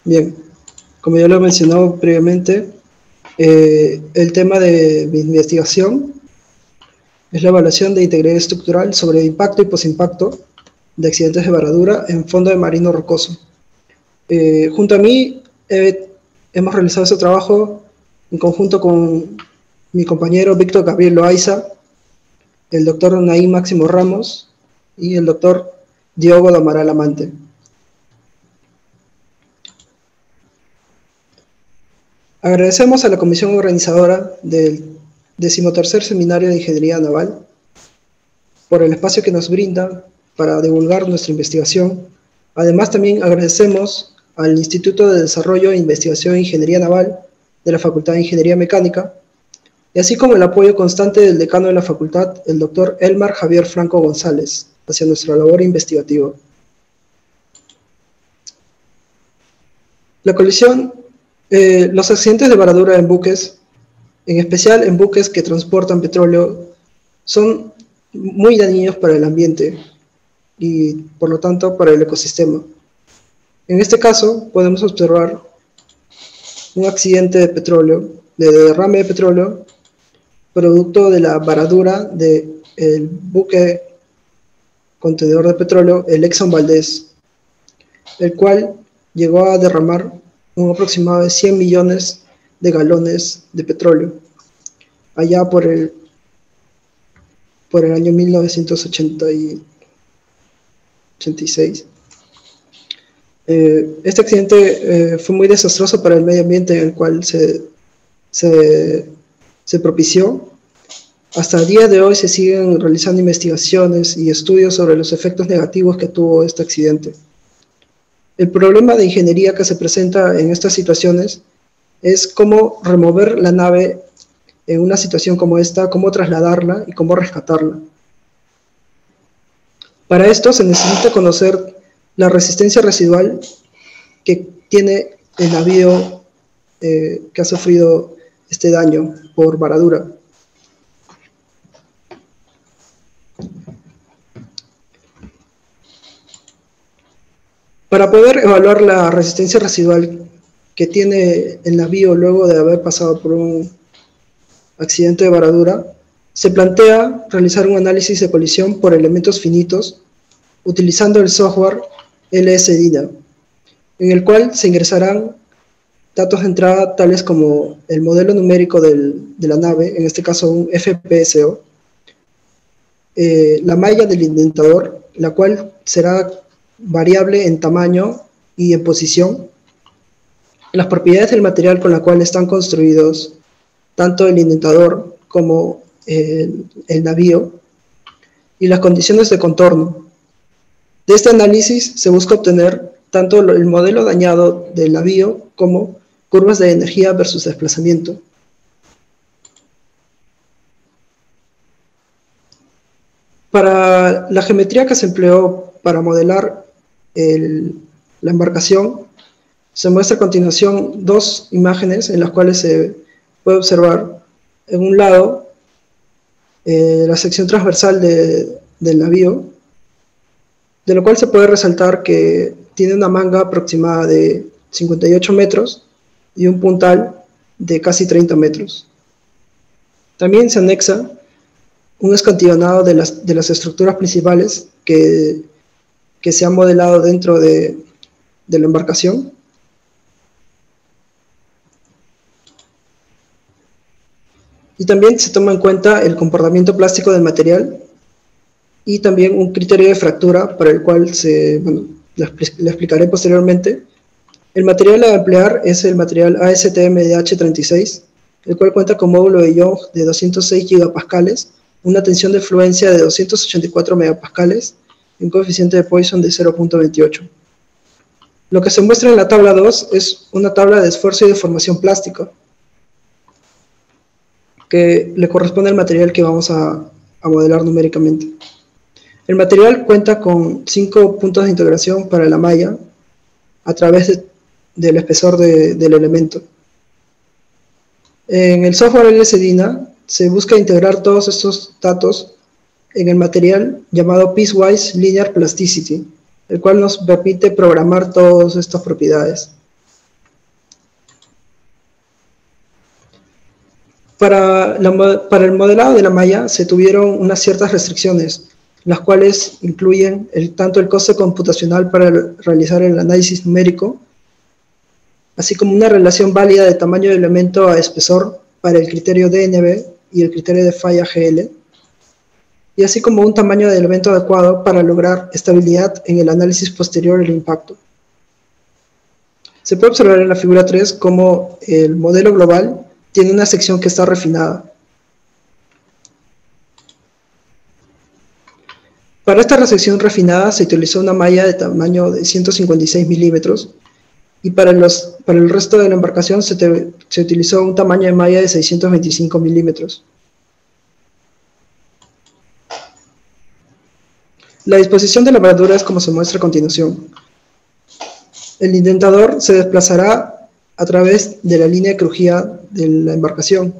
Bien, como ya lo mencionó previamente, el tema de mi investigación es la evaluación de integridad estructural sobre impacto y posimpacto de accidentes de varadura en fondo de marino rocoso. Junto a mí hemos realizado ese trabajo en conjunto con mi compañero Víctor Gabriel Loaiza, el doctor Naim Máximo Ramos y el doctor Diogo de Amaral Amante. Agradecemos a la comisión organizadora del 13º Seminario de Ingeniería Naval por el espacio que nos brinda para divulgar nuestra investigación. Además, también agradecemos al Instituto de Desarrollo e Investigación en Ingeniería Naval de la Facultad de Ingeniería Mecánica, y así como el apoyo constante del decano de la facultad, el doctor Elmar Javier Franco González, hacia nuestra labor investigativa. La colisión, los accidentes de varadura en buques, en especial en buques que transportan petróleo, son muy dañinos para el ambiente y, por lo tanto, para el ecosistema. En este caso, podemos observar un accidente de petróleo, de derrame de petróleo, producto de la varadura del buque contenedor de petróleo, el Exxon Valdez, el cual llegó a derramar un aproximado de 100 millones de galones de petróleo, allá por el año 1986. Este accidente fue muy desastroso para el medio ambiente en el cual se propició. Hasta el día de hoy se siguen realizando investigaciones y estudios sobre los efectos negativos que tuvo este accidente. El problema de ingeniería que se presenta en estas situaciones es cómo remover la nave en una situación como esta, cómo trasladarla y cómo rescatarla. Para esto se necesita conocer la resistencia residual que tiene el navío que ha sufrido este daño por varadura. Para poder evaluar la resistencia residual que tiene el navío luego de haber pasado por un accidente de varadura, se plantea realizar un análisis de colisión por elementos finitos utilizando el software LS-DINA, en el cual se ingresarán datos de entrada tales como el modelo numérico de la nave, en este caso un FPSO, la malla del indentador, la cual será variable en tamaño y en posición, las propiedades del material con la cual están construidos tanto el indentador como el navío, y las condiciones de contorno. De este análisis se busca obtener tanto el modelo dañado del navío como curvas de energía versus desplazamiento. Para la geometría que se empleó para modelar la embarcación, se muestra a continuación dos imágenes en las cuales se puede observar en un lado la sección transversal del navío, de lo cual se puede resaltar que tiene una manga aproximada de 58 metros y un puntal de casi 30 metros. También se anexa un escantilonado de las estructuras principales que se han modelado dentro de la embarcación. Y también se toma en cuenta el comportamiento plástico del material y también un criterio de fractura para el cual le explicaré posteriormente. El material a emplear es el material ASTM-DH36, el cual cuenta con módulo de Young de 206 gigapascales, una tensión de fluencia de 284 megapascales y un coeficiente de Poisson de 0.28. Lo que se muestra en la tabla 2 es una tabla de esfuerzo y deformación plástica, que le corresponde al material que vamos a modelar numéricamente. El material cuenta con 5 puntos de integración para la malla a través del espesor del elemento. En el software LS-DINA se busca integrar todos estos datos en el material llamado Piecewise Linear Plasticity, el cual nos permite programar todas estas propiedades. Para el modelado de la malla se tuvieron unas ciertas restricciones, las cuales incluyen tanto el coste computacional para realizar el análisis numérico, así como una relación válida de tamaño de elemento a espesor para el criterio DNB y el criterio de falla GL, y así como un tamaño de elemento adecuado para lograr estabilidad en el análisis posterior del impacto. Se puede observar en la figura 3 cómo el modelo global tiene una sección que está refinada. Para esta resección refinada se utilizó una malla de tamaño de 156 milímetros y para el resto de la embarcación se utilizó un tamaño de malla de 625 milímetros. La disposición de la bradura es como se muestra a continuación. El indentador se desplazará a través de la línea de crujía de la embarcación.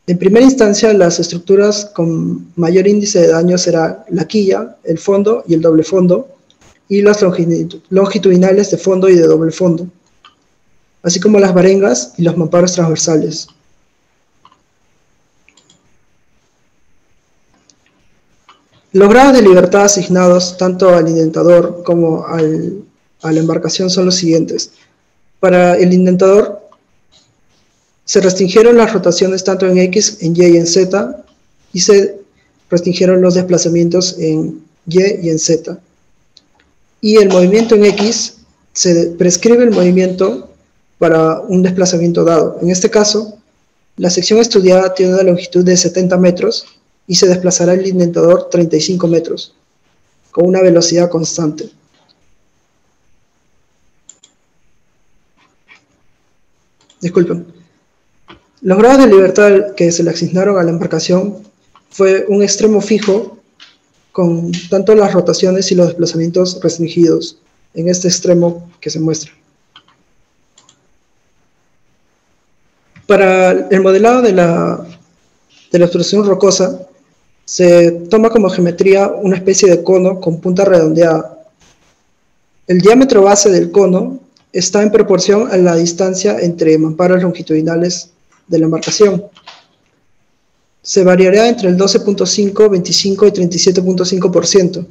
En primera instancia, las estructuras con mayor índice de daño será la quilla, el fondo y el doble fondo, y las longitudinales de fondo y de doble fondo, así como las varengas y los mamparos transversales. Los grados de libertad asignados tanto al indentador como a la embarcación son los siguientes. Para el indentador se restringieron las rotaciones tanto en X, en Y y en Z, y se restringieron los desplazamientos en Y y en Z. Y el movimiento en X, se prescribe el movimiento para un desplazamiento dado. En este caso, la sección estudiada tiene una longitud de 70 metros y se desplazará el indentador 35 metros, con una velocidad constante. Disculpen. Los grados de libertad que se le asignaron a la embarcación fue un extremo fijo con tanto las rotaciones y los desplazamientos restringidos en este extremo que se muestra. Para el modelado de la obstrucción rocosa se toma como geometría una especie de cono con punta redondeada. El diámetro base del cono está en proporción a la distancia entre mamparos longitudinales de la embarcación. Se variará entre el 12.5, 25 y 37.5%.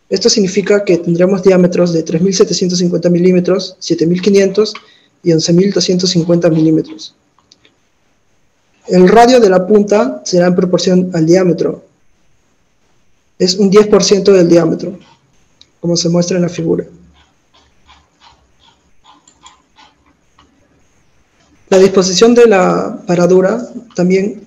Esto significa que tendremos diámetros de 3.750 milímetros, 7.500 y 11.250 milímetros. El radio de la punta será en proporción al diámetro. Es un 10% del diámetro, como se muestra en la figura. La disposición de la paradura también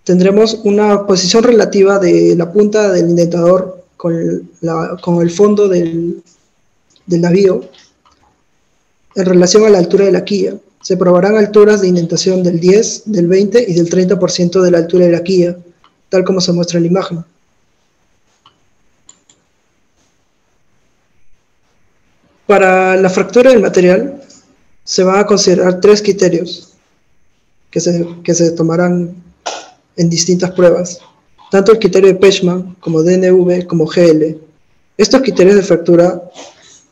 tendremos una posición relativa de la punta del indentador con el fondo del navío en relación a la altura de la quilla. Se probarán alturas de indentación del 10, del 20 y del 30% de la altura de la quilla, tal como se muestra en la imagen. Para la fractura del material, se van a considerar 3 criterios que se tomarán en distintas pruebas, tanto el criterio de Pechmann como DNV como GL. Estos criterios de fractura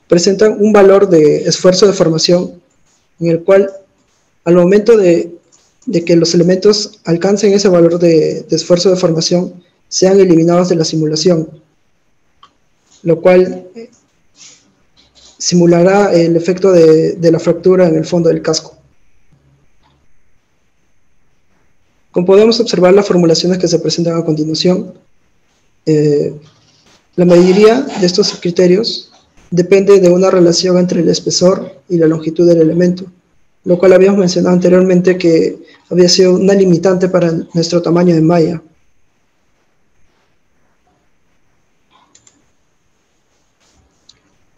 presentan un valor de esfuerzo de formación en el cual al momento de que los elementos alcancen ese valor de esfuerzo de formación sean eliminados de la simulación, lo cual simulará el efecto de la fractura en el fondo del casco. Como podemos observar las formulaciones que se presentan a continuación, la mayoría de estos criterios depende de una relación entre el espesor y la longitud del elemento, lo cual habíamos mencionado anteriormente que había sido una limitante para nuestro tamaño de malla.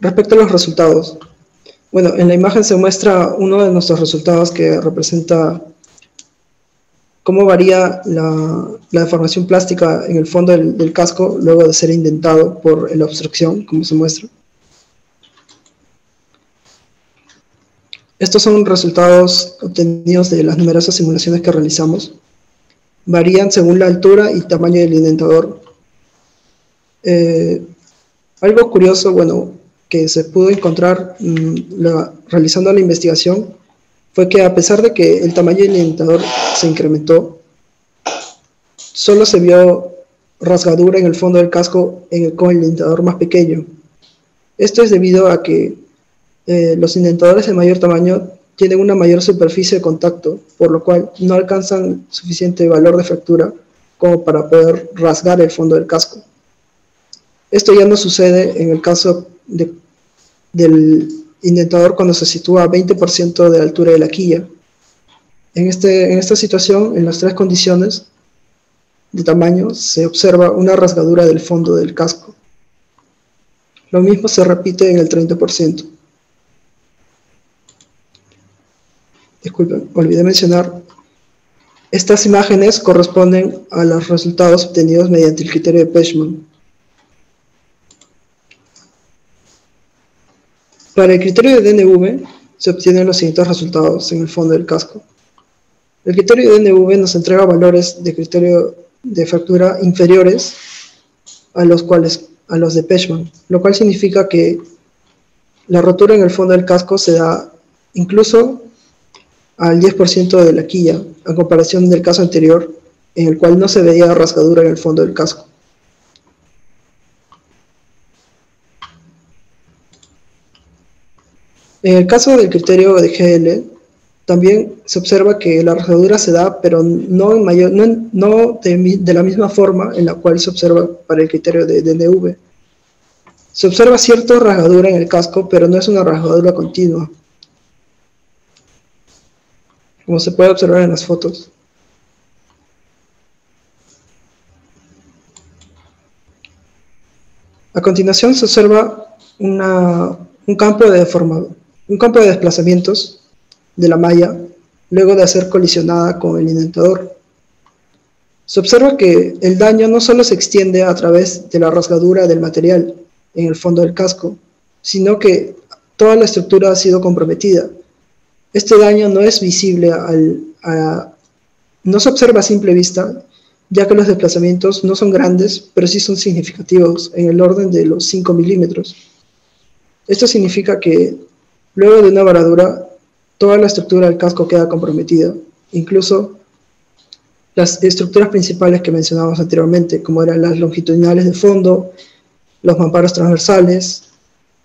Respecto a los resultados, bueno, en la imagen se muestra uno de nuestros resultados que representa cómo varía la deformación plástica en el fondo del casco luego de ser indentado por la obstrucción, como se muestra. Estos son resultados obtenidos de las numerosas simulaciones que realizamos. Varían según la altura y tamaño del indentador. Algo curioso, bueno, que se pudo encontrar realizando la investigación fue que a pesar de que el tamaño del indentador se incrementó, solo se vio rasgadura en el fondo del casco con el indentador más pequeño. Esto es debido a que los indentadores de mayor tamaño tienen una mayor superficie de contacto, por lo cual no alcanzan suficiente valor de fractura como para poder rasgar el fondo del casco. Esto ya no sucede en el caso del indentador cuando se sitúa a 20% de la altura de la quilla. En esta situación, en las tres condiciones de tamaño, se observa una rasgadura del fondo del casco. Lo mismo se repite en el 30%. Disculpen, olvidé mencionar, estas imágenes corresponden a los resultados obtenidos mediante el criterio de Pechmann. Para el criterio de DNV se obtienen los siguientes resultados en el fondo del casco. El criterio de DNV nos entrega valores de criterio de fractura inferiores a los de Pechmann, lo cual significa que la rotura en el fondo del casco se da incluso al 10% de la quilla, a comparación del caso anterior, en el cual no se veía rasgadura en el fondo del casco. En el caso del criterio de GL, también se observa que la rasgadura se da, pero no de la misma forma en la cual se observa para el criterio de DNV. Se observa cierta rasgadura en el casco, pero no es una rasgadura continua, como se puede observar en las fotos. A continuación se observa un campo de desplazamientos de la malla luego de ser colisionada con el indentador. Se observa que el daño no solo se extiende a través de la rasgadura del material en el fondo del casco, sino que toda la estructura ha sido comprometida. Este daño no es visible, no se observa a simple vista, ya que los desplazamientos no son grandes, pero sí son significativos, en el orden de los 5 milímetros. Esto significa que luego de una varadura, toda la estructura del casco queda comprometida, incluso las estructuras principales que mencionábamos anteriormente, como eran las longitudinales de fondo, los mamparos transversales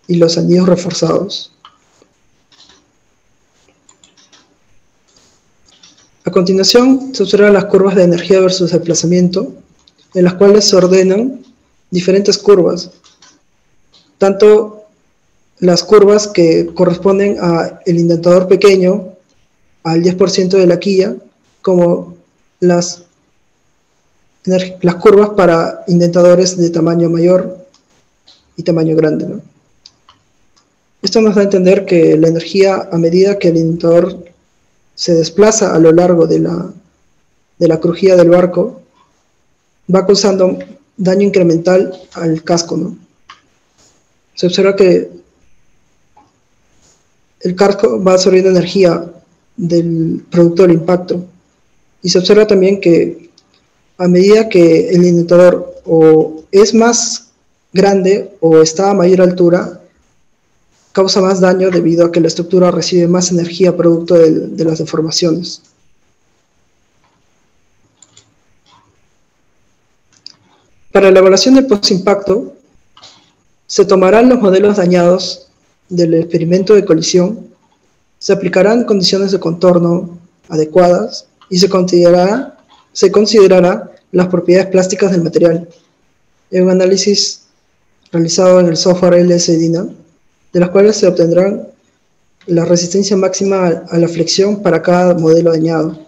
y los anillos reforzados. A continuación, se observan las curvas de energía versus desplazamiento, en las cuales se ordenan diferentes curvas, tanto las curvas que corresponden al indentador pequeño, al 10% de la quilla, como las curvas para indentadores de tamaño mayor y tamaño grande, ¿no? Esto nos da a entender que la energía, a medida que el indentador se desplaza a lo largo de la crujía del barco, va causando daño incremental al casco, ¿no? Se observa que el casco va absorbiendo energía del producto del impacto, y se observa también que a medida que el indentador o es más grande o está a mayor altura, causa más daño debido a que la estructura recibe más energía producto de las deformaciones. Para la evaluación del postimpacto, se tomarán los modelos dañados del experimento de colisión, se aplicarán condiciones de contorno adecuadas y se considerará las propiedades plásticas del material en un análisis realizado en el software LS-DINA, de las cuales se obtendrán la resistencia máxima a la flexión para cada modelo dañado.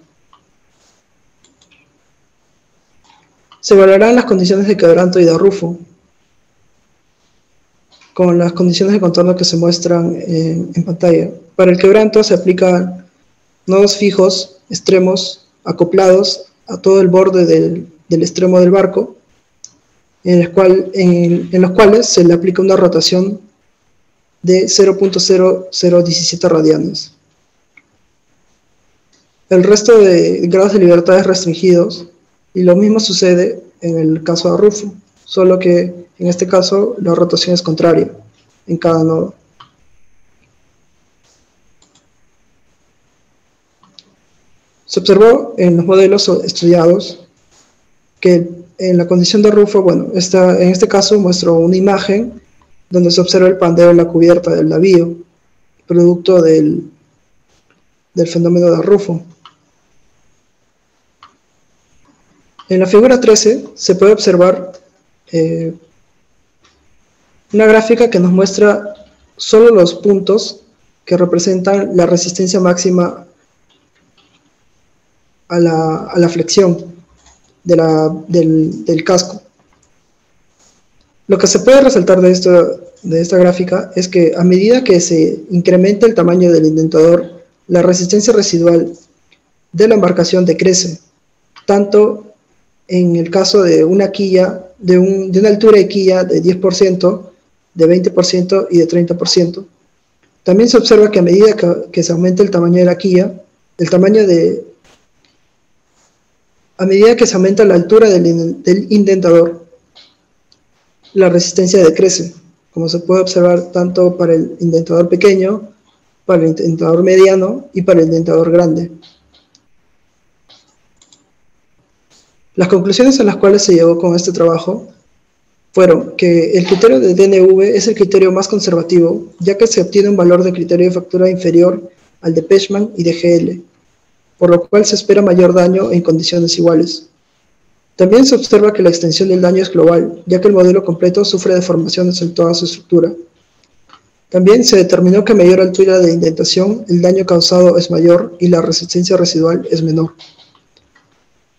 Se evaluarán las condiciones de quebranto y de arrufo, con las condiciones de contorno que se muestran en pantalla. Para el quebranto se aplican nodos fijos, extremos, acoplados a todo el borde del extremo del barco, en los cuales se le aplica una rotación de 0.0017 radianes. El resto de grados de libertad es restringidos, y lo mismo sucede en el caso de arrufo, solo que en este caso la rotación es contraria en cada nodo. Se observó en los modelos estudiados que en la condición de rufo, bueno, en este caso muestro una imagen donde se observa el pandeo en la cubierta del navío, producto del fenómeno de rufo. En la figura 13 se puede observar una gráfica que nos muestra solo los puntos que representan la resistencia máxima a la flexión del casco. Lo que se puede resaltar de esta gráfica es que a medida que se incrementa el tamaño del indentador, la resistencia residual de la embarcación decrece, tanto en el caso de una quilla, de una altura de quilla de 10%, de 20% y de 30%. También se observa que a medida que se aumenta el tamaño de la quilla, a medida que se aumenta la altura del indentador, la resistencia decrece, como se puede observar tanto para el indentador pequeño, para el indentador mediano y para el indentador grande. Las conclusiones a las cuales se llegó con este trabajo fueron que el criterio de DNV es el criterio más conservativo, ya que se obtiene un valor de criterio de factura inferior al de Pechmann y de GL, por lo cual se espera mayor daño en condiciones iguales. También se observa que la extensión del daño es global, ya que el modelo completo sufre deformaciones en toda su estructura. También se determinó que a mayor altura de indentación, el daño causado es mayor y la resistencia residual es menor.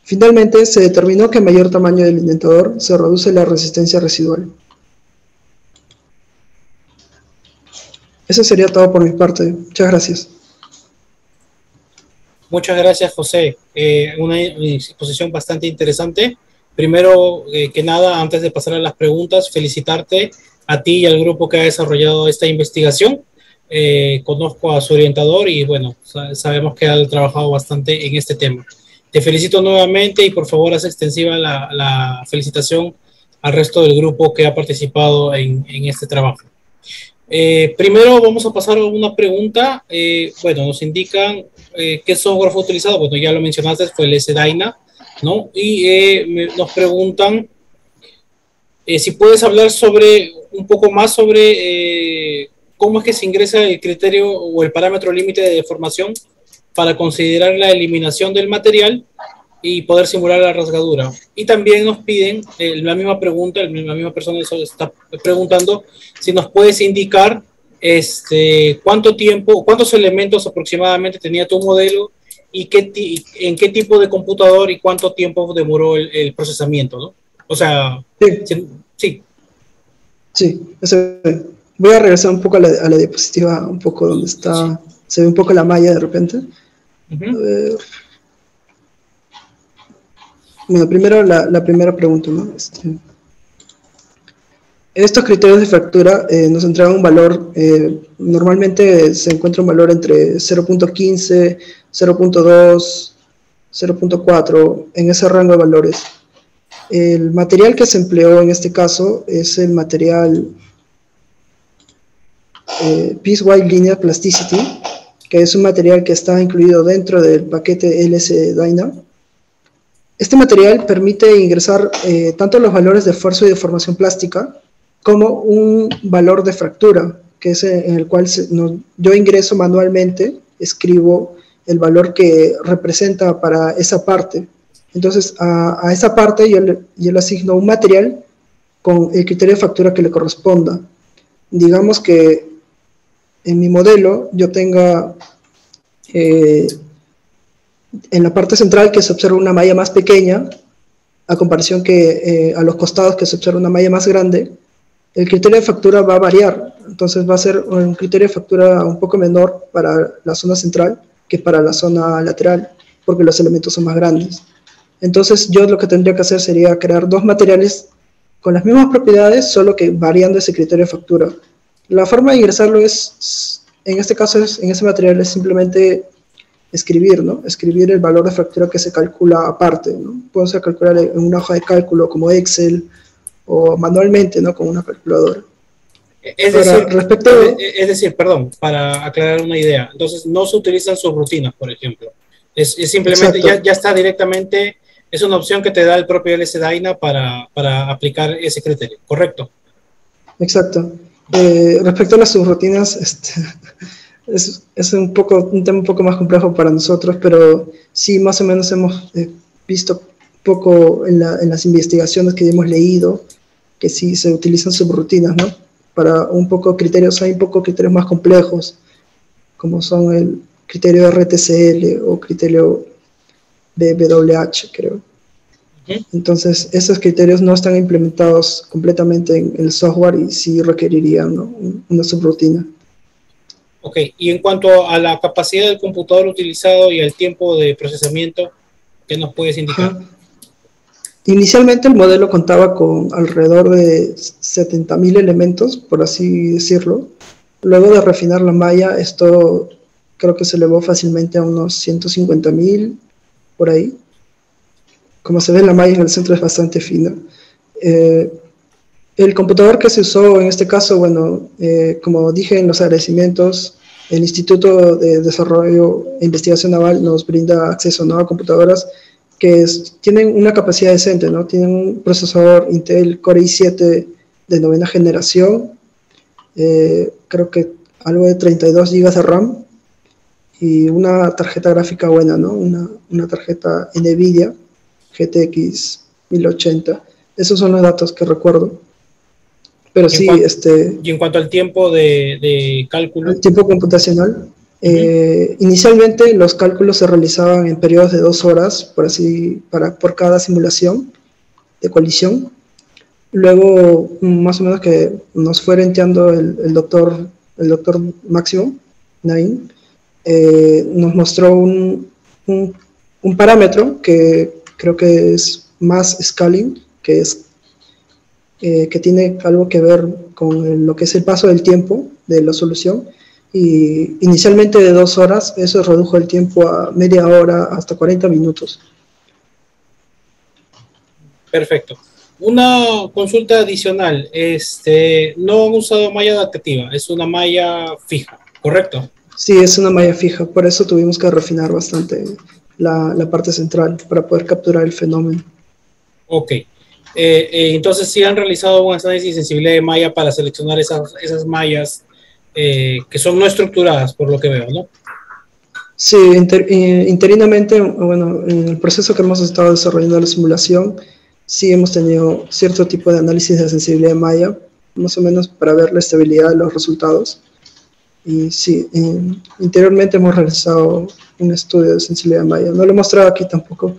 Finalmente, se determinó que a mayor tamaño del indentador se reduce la resistencia residual. Eso sería todo por mi parte. Muchas gracias. Muchas gracias, José. Una exposición bastante interesante. Primero que nada, antes de pasar a las preguntas, felicitarte a ti y al grupo que ha desarrollado esta investigación. Conozco a su orientador y bueno, sabemos que ha trabajado bastante en este tema. Te felicito nuevamente y por favor haz extensiva la felicitación al resto del grupo que ha participado en este trabajo. Primero vamos a pasar a una pregunta. Bueno, nos indican qué software fue utilizado. Bueno, ya lo mencionaste, fue el SDyna, ¿no? Y nos preguntan si puedes hablar un poco más sobre cómo es que se ingresa el criterio o el parámetro límite de deformación para considerar la eliminación del material y poder simular la rasgadura. Y también nos piden la misma pregunta, la misma persona está preguntando si nos puedes indicar cuánto tiempo, cuántos elementos aproximadamente tenía tu modelo y en qué tipo de computador y cuánto tiempo demoró el procesamiento, ¿no? O sea, sí. Sí, voy a regresar un poco a la diapositiva, un poco donde está, sí. Se ve un poco la malla de repente. A ver. Bueno, primero la primera pregunta, ¿no? Estos criterios de fractura nos entregan un valor, normalmente se encuentra un valor entre 0.15, 0.2, 0.4, en ese rango de valores. El material que se empleó en este caso es el material Piecewise Linear Plasticity, que es un material que está incluido dentro del paquete LS-DYNA. Este material permite ingresar tanto los valores de esfuerzo y deformación plástica como un valor de fractura, que es en el cual yo ingreso manualmente, escribo el valor que representa para esa parte. Entonces, a esa parte yo le asigno un material con el criterio de factura que le corresponda. Digamos que en mi modelo yo tenga en la parte central que se observa una malla más pequeña, a comparación que a los costados que se observa una malla más grande, el criterio de factura va a variar. Entonces va a ser un criterio de factura un poco menor para la zona central que para la zona lateral, porque los elementos son más grandes. Entonces yo lo que tendría que hacer sería crear dos materiales con las mismas propiedades, solo que variando ese criterio de factura. La forma de ingresarlo es, en este caso, en ese material es simplemente escribir, ¿no? Escribir el valor de fractura que se calcula aparte, ¿no? Puede ser calcular en una hoja de cálculo como Excel o manualmente, ¿no? Con una calculadora. Es decir, perdón, para aclarar una idea, entonces no se utilizan subrutinas, por ejemplo. Es simplemente, Exacto, ya está directamente, es una opción que te da el propio LS-DYNA para aplicar ese criterio, ¿correcto? exacto. Respecto a las subrutinas, es un tema un poco más complejo para nosotros, pero sí, más o menos hemos visto poco en las investigaciones que hemos leído, que sí se utilizan subrutinas, ¿no? Para un poco criterios, hay un poco criterios más complejos, como son el criterio RTCL o criterio BWH, creo. Ujú. Entonces, esos criterios no están implementados completamente en el software y sí requerirían, ¿no?, una subrutina. Ok, y en cuanto a la capacidad del computador utilizado y el tiempo de procesamiento, ¿qué nos puedes indicar? Ajá. Inicialmente el modelo contaba con alrededor de 70.000 elementos, por así decirlo. Luego de refinar la malla, esto creo que se elevó fácilmente a unos 150.000, por ahí. Como se ve, la malla en el centro es bastante fina. Eh, el computador que se usó en este caso, bueno, como dije en los agradecimientos, el Instituto de Desarrollo e Investigación Naval nos brinda acceso, ¿no?, a computadoras que tienen una capacidad decente, ¿no? Tienen un procesador Intel Core i7 de novena generación, creo que algo de 32 GB de RAM y una tarjeta gráfica buena, ¿no? Una tarjeta NVIDIA GTX 1080. Esos son los datos que recuerdo. Pero Y en, sí, y en cuanto al tiempo de cálculo, el tiempo computacional, uh-huh. inicialmente los cálculos se realizaban en periodos de 2 horas, por cada simulación de colisión. Luego, más o menos que nos fue renteando el doctor Máximo Nain, nos mostró un parámetro que creo que es mass scaling, que tiene algo que ver con lo que es el paso del tiempo de la solución. Y inicialmente de 2 horas, eso redujo el tiempo a media hora hasta 40 minutos. Perfecto. Una consulta adicional, no han usado malla adaptativa, es una malla fija, ¿correcto? Sí, es una malla fija, por eso tuvimos que refinar bastante la parte central para poder capturar el fenómeno. Ok. Entonces sí han realizado un análisis de sensibilidad de malla para seleccionar esas mallas que son no estructuradas, por lo que veo, ¿no? Sí, interinamente, bueno, en el proceso que hemos estado desarrollando la simulación, sí hemos tenido cierto tipo de análisis de sensibilidad de malla, más o menos para ver la estabilidad de los resultados. Y sí, interiormente hemos realizado un estudio de sensibilidad de malla. No lo he mostrado aquí tampoco,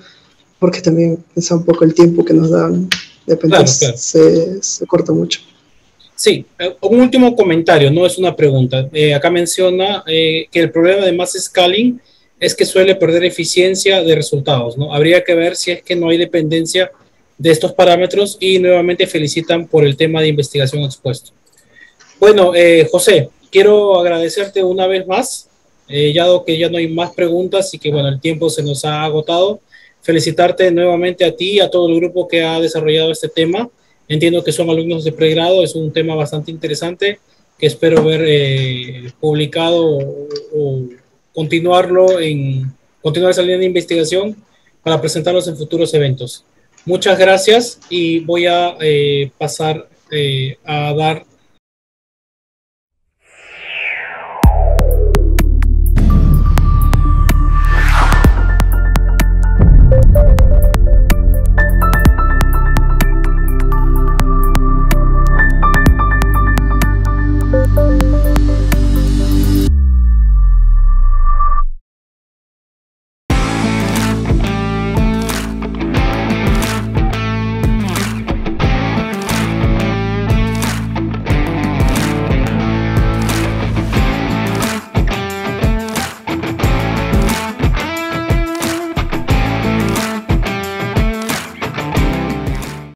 porque también es un poco el tiempo que nos dan, de repente Claro, claro. se corta mucho. Sí, un último comentario, no es una pregunta. Acá menciona que el problema de mass scaling es que suele perder eficiencia de resultados, ¿no? Habría que ver si es que no hay dependencia de estos parámetros y nuevamente felicitan por el tema de investigación expuesto. Bueno, José, quiero agradecerte una vez más, ya que ya no hay más preguntas y que bueno, el tiempo se nos ha agotado. Felicitarte nuevamente a ti y a todo el grupo que ha desarrollado este tema. Entiendo que son alumnos de pregrado, es un tema bastante interesante que espero ver publicado o continuar esa línea de investigación para presentarlos en futuros eventos. Muchas gracias y voy a pasar a dar